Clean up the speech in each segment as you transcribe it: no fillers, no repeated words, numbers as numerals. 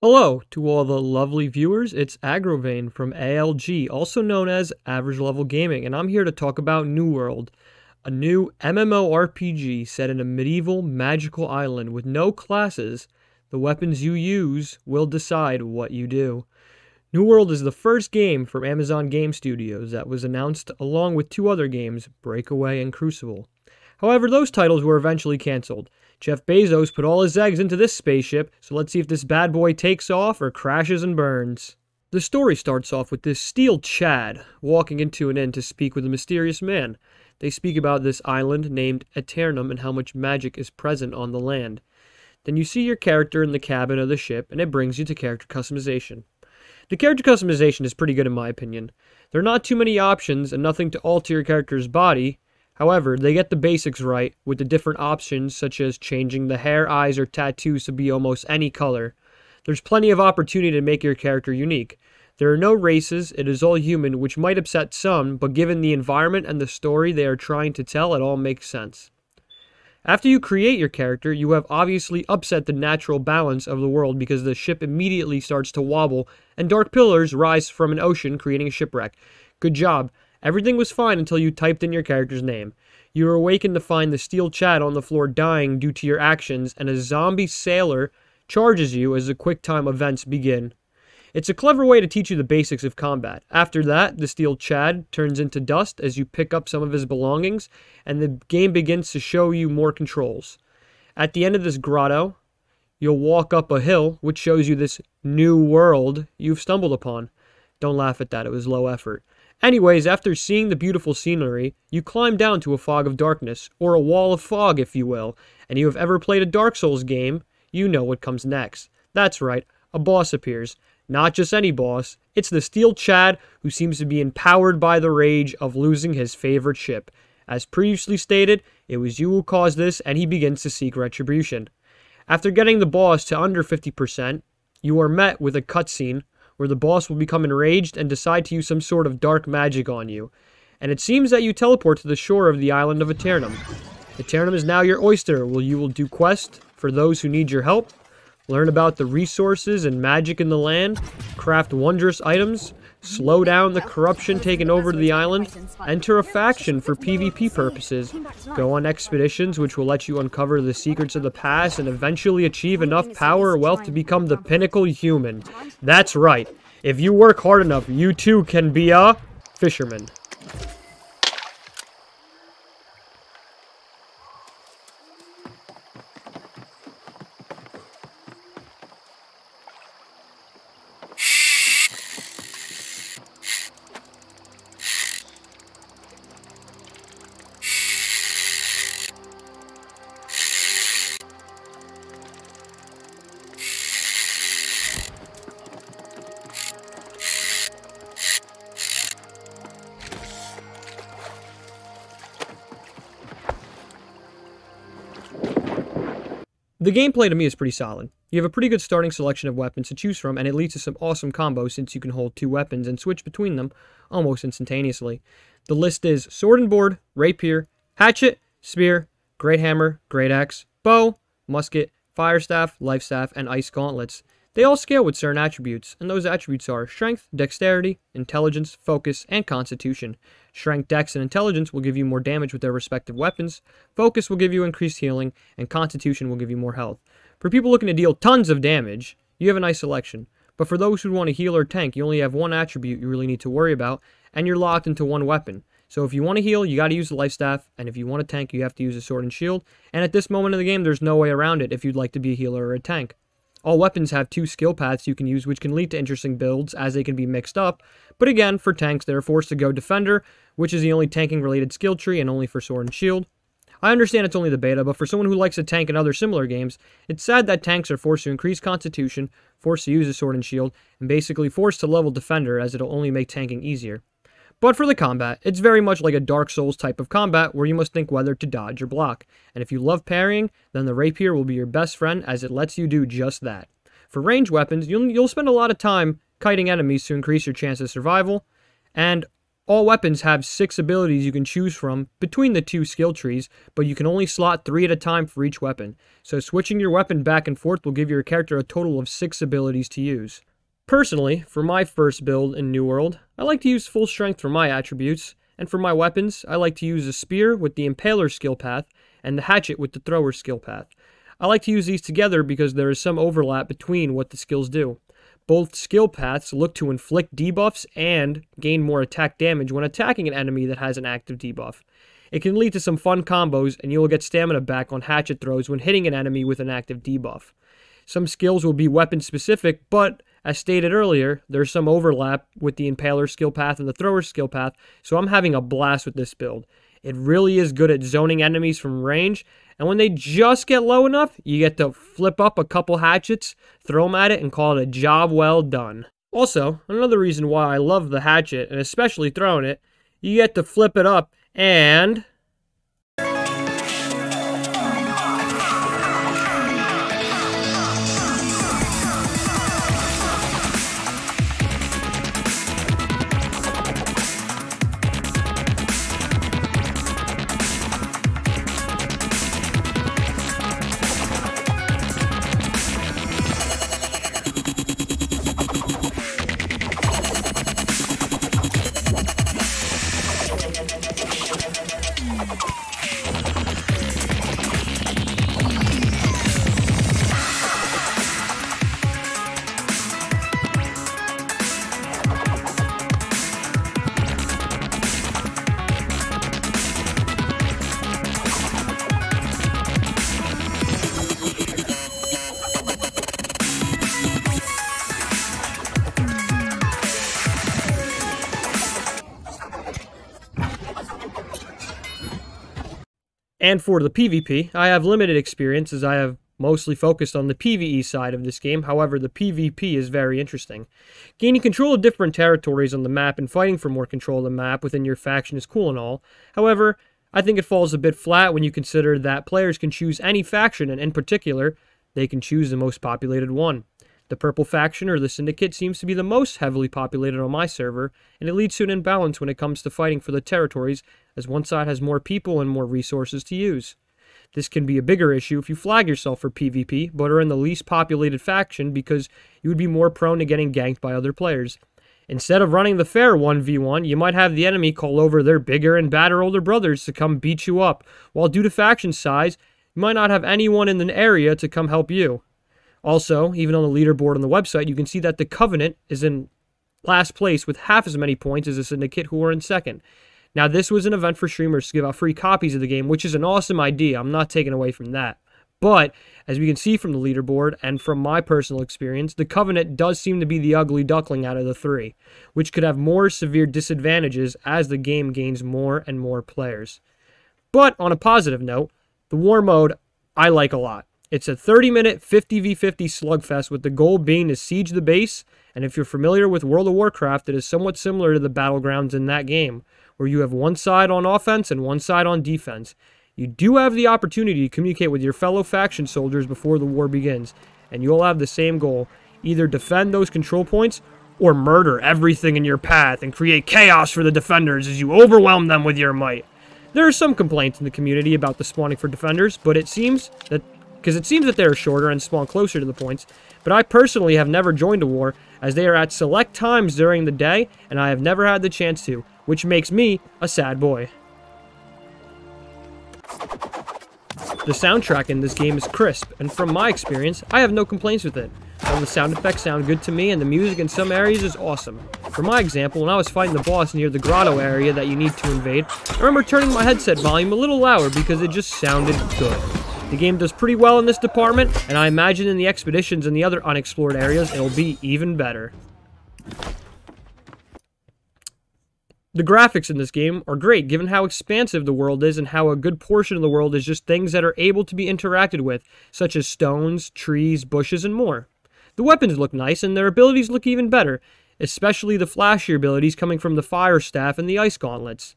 Hello to all the lovely viewers. It's Agrovane from ALG, also known as Average Level Gaming, and I'm here to talk about New World, a new MMORPG set in a medieval magical island with no classes. The weapons you use will decide what you do. New World is the first game from Amazon Game Studios that was announced along with two other games, Breakaway and Crucible. However, those titles were eventually canceled. Jeff Bezos put all his eggs into this spaceship, so let's see if this bad boy takes off or crashes and burns. The story starts off with this Steel Chad walking into an inn to speak with a mysterious man. They speak about this island named Aeternum and how much magic is present on the land. Then you see your character in the cabin of the ship, and it brings you to character customization. The character customization is pretty good in my opinion. There are not too many options and nothing to alter your character's body. However, they get the basics right with the different options such as changing the hair, eyes, or tattoos to be almost any color. There's plenty of opportunity to make your character unique. There are no races, it is all human, which might upset some, but given the environment and the story they are trying to tell, it all makes sense. After you create your character, you have obviously upset the natural balance of the world because the ship immediately starts to wobble and dark pillars rise from an ocean creating a shipwreck. Good job. Everything was fine until you typed in your character's name. You were awakened to find the Steel Chad on the floor dying due to your actions, and a zombie sailor charges you as the QuickTime events begin. It's a clever way to teach you the basics of combat. After that, the Steel Chad turns into dust as you pick up some of his belongings, and the game begins to show you more controls. At the end of this grotto, you'll walk up a hill, which shows you this new world you've stumbled upon. Don't laugh at that, it was low effort. Anyways, after seeing the beautiful scenery, you climb down to a fog of darkness, or a wall of fog if you will, and you have ever played a Dark Souls game, you know what comes next. That's right, a boss appears. Not just any boss, it's the Steel Chad who seems to be empowered by the rage of losing his favorite ship. As previously stated, it was you who caused this, and he begins to seek retribution. After getting the boss to under 50%, you are met with a cutscene where the boss will become enraged and decide to use some sort of dark magic on you. And it seems that you teleport to the shore of the island of Aeternum. Aeternum is now your oyster, where you will do quests for those who need your help, learn about the resources and magic in the land, craft wondrous items, slow down the corruption taken over the island, enter a faction for PvP purposes, go on expeditions which will let you uncover the secrets of the past, and eventually achieve enough power or wealth to become the pinnacle human. That's right. If you work hard enough, you too can be a fisherman. The gameplay to me is pretty solid. You have a pretty good starting selection of weapons to choose from, and it leads to some awesome combos since you can hold two weapons and switch between them almost instantaneously. The list is sword and board, rapier, hatchet, spear, great hammer, great axe, bow, musket, fire staff, life staff, and ice gauntlets. They all scale with certain attributes, and those attributes are strength, dexterity, intelligence, focus, and constitution. Strength, dex, and intelligence will give you more damage with their respective weapons, focus will give you increased healing, and constitution will give you more health. For people looking to deal tons of damage, you have a nice selection. But for those who want to heal or tank, you only have one attribute you really need to worry about, and you're locked into one weapon. So if you want to heal, you got to use the life staff, and if you want to tank, you have to use a sword and shield, and at this moment in the game, there's no way around it if you'd like to be a healer or a tank. All weapons have two skill paths you can use, which can lead to interesting builds as they can be mixed up, but again, for tanks, they're forced to go Defender, which is the only tanking related skill tree and only for sword and shield. I understand it's only the beta, but for someone who likes a tank in other similar games, it's sad that tanks are forced to increase constitution, forced to use a sword and shield, and basically forced to level Defender as it'll only make tanking easier. But for the combat, it's very much like a Dark Souls type of combat where you must think whether to dodge or block. And if you love parrying, then the rapier will be your best friend as it lets you do just that. For ranged weapons, you'll spend a lot of time kiting enemies to increase your chance of survival. And All weapons have 6 abilities you can choose from between the 2 skill trees, but you can only slot 3 at a time for each weapon. So switching your weapon back and forth will give your character a total of 6 abilities to use. Personally, for my first build in New World, I like to use full strength for my attributes, and for my weapons, I like to use the spear with the impaler skill path and the hatchet with the thrower skill path. I like to use these together because there is some overlap between what the skills do. Both skill paths look to inflict debuffs and gain more attack damage when attacking an enemy that has an active debuff. It can lead to some fun combos, and you will get stamina back on hatchet throws when hitting an enemy with an active debuff. Some skills will be weapon specific, but as stated earlier, there's some overlap with the impaler skill path and the thrower skill path, so I'm having a blast with this build. It really is good at zoning enemies from range, and when they just get low enough, you get to flip up a couple hatchets, throw them at it, and call it a job well done. Also, another reason why I love the hatchet, and especially throwing it, you get to flip it up and... And for the PvP, I have limited experience as I have mostly focused on the PvE side of this game. However, the PvP is very interesting. Gaining control of different territories on the map and fighting for more control of the map within your faction is cool and all. However, I think it falls a bit flat when you consider that players can choose any faction, and in particular, they can choose the most populated one. The Purple faction, or the Syndicate, seems to be the most heavily populated on my server, and it leads to an imbalance when it comes to fighting for the territories, as one side has more people and more resources to use. This can be a bigger issue if you flag yourself for PvP, but are in the least populated faction because you would be more prone to getting ganked by other players. Instead of running the fair 1v1, you might have the enemy call over their bigger and badder older brothers to come beat you up, while due to faction size, you might not have anyone in the area to come help you. Also, even on the leaderboard on the website, you can see that the Covenant is in last place with half as many points as the Syndicate, who are in second. Now, this was an event for streamers to give out free copies of the game, which is an awesome idea. I'm not taking away from that. But, as we can see from the leaderboard, and from my personal experience, the Covenant does seem to be the ugly duckling out of the three, which could have more severe disadvantages as the game gains more and more players. But, on a positive note, the War mode I like a lot. It's a 30-minute 50v50 slugfest with the goal being to siege the base, and if you're familiar with World of Warcraft, it is somewhat similar to the battlegrounds in that game, where you have one side on offense and one side on defense. You do have the opportunity to communicate with your fellow faction soldiers before the war begins, and you'll have the same goal, either defend those control points or murder everything in your path and create chaos for the defenders as you overwhelm them with your might. There are some complaints in the community about the spawning for defenders, but it seems that they are shorter and spawn closer to the points, but I personally have never joined a war, as they are at select times during the day, and I have never had the chance to, which makes me a sad boy. The soundtrack in this game is crisp, and from my experience, I have no complaints with it. All the sound effects sound good to me, and the music in some areas is awesome. For my example, when I was fighting the boss near the grotto area that you need to invade, I remember turning my headset volume a little louder because it just sounded good. The game does pretty well in this department, and I imagine in the expeditions and the other unexplored areas, it'll be even better. The graphics in this game are great, given how expansive the world is and how a good portion of the world is just things that are able to be interacted with, such as stones, trees, bushes, and more. The weapons look nice, and their abilities look even better, especially the flashy abilities coming from the Fire Staff and the Ice Gauntlets.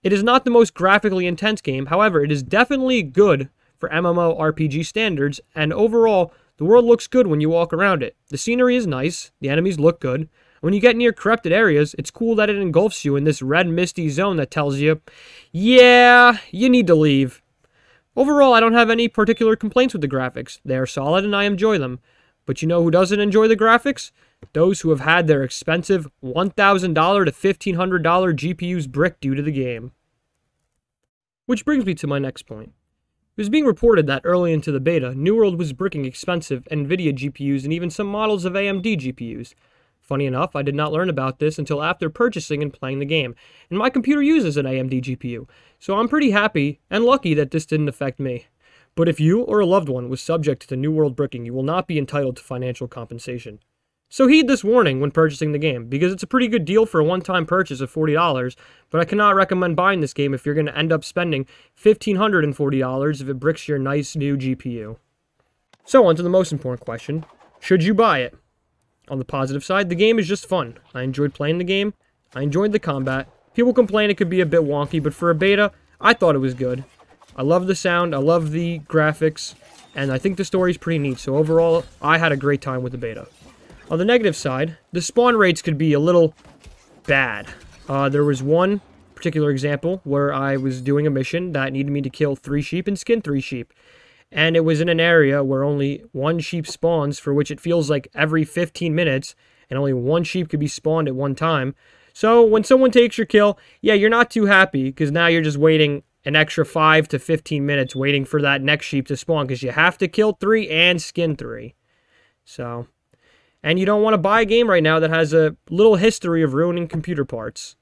It is not the most graphically intense game, however, it is definitely good for MMORPG standards, and overall, the world looks good when you walk around it. The scenery is nice, the enemies look good, When you get near corrupted areas, it's cool that it engulfs you in this red misty zone that tells you, yeah, you need to leave. Overall, I don't have any particular complaints with the graphics. They are solid and I enjoy them. But you know who doesn't enjoy the graphics? Those who have had their expensive $1,000 to $1,500 GPUs bricked due to the game. Which brings me to my next point. It was being reported that early into the beta, New World was bricking expensive NVIDIA GPUs and even some models of AMD GPUs. Funny enough, I did not learn about this until after purchasing and playing the game, and my computer uses an AMD GPU, so I'm pretty happy and lucky that this didn't affect me. But if you or a loved one was subject to the New World bricking, you will not be entitled to financial compensation. So heed this warning when purchasing the game, because it's a pretty good deal for a one-time purchase of $40, but I cannot recommend buying this game if you're going to end up spending $1,540 if it bricks your nice new GPU. So on to the most important question, should you buy it? On the positive side, the game is just fun. I enjoyed playing the game, I enjoyed the combat. People complain it could be a bit wonky, but for a beta, I thought it was good. I love the sound, I love the graphics, and I think the story is pretty neat, so overall, I had a great time with the beta. On the negative side, the spawn rates could be a little bad. There was one particular example where I was doing a mission that needed me to kill 3 sheep and skin 3 sheep. And it was in an area where only 1 sheep spawns, for which it feels like every 15 minutes, and only 1 sheep could be spawned at one time. So when someone takes your kill, yeah, you're not too happy, because now you're just waiting an extra 5 to 15 minutes waiting for that next sheep to spawn, because you have to kill 3 and skin 3. So... and you don't want to buy a game right now that has a little history of ruining computer parts.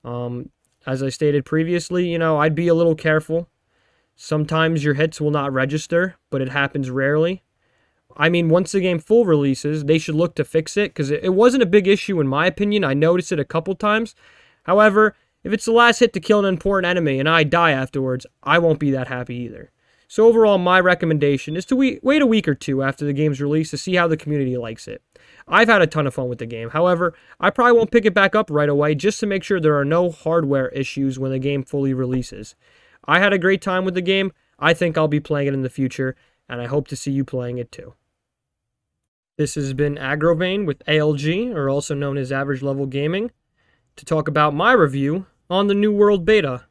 As I stated previously, you know, I'd be a little careful. Sometimes your hits will not register, but it happens rarely. I mean, once the game full releases, they should look to fix it, because it wasn't a big issue in my opinion. I noticed it a couple times. However, if it's the last hit to kill an important enemy and I die afterwards, I won't be that happy either. So overall, my recommendation is to wait a week or two after the game's release to see how the community likes it. I've had a ton of fun with the game. However, I probably won't pick it back up right away just to make sure there are no hardware issues when the game fully releases. I had a great time with the game. I think I'll be playing it in the future, and I hope to see you playing it too. This has been Agrovane with ALG, or also known as Average Level Gaming, to talk about my review on the New World Beta.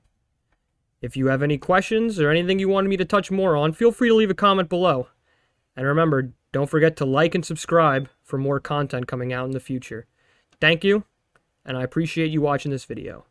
If you have any questions or anything you wanted me to touch more on, feel free to leave a comment below. And remember, don't forget to like and subscribe for more content coming out in the future. Thank you, and I appreciate you watching this video.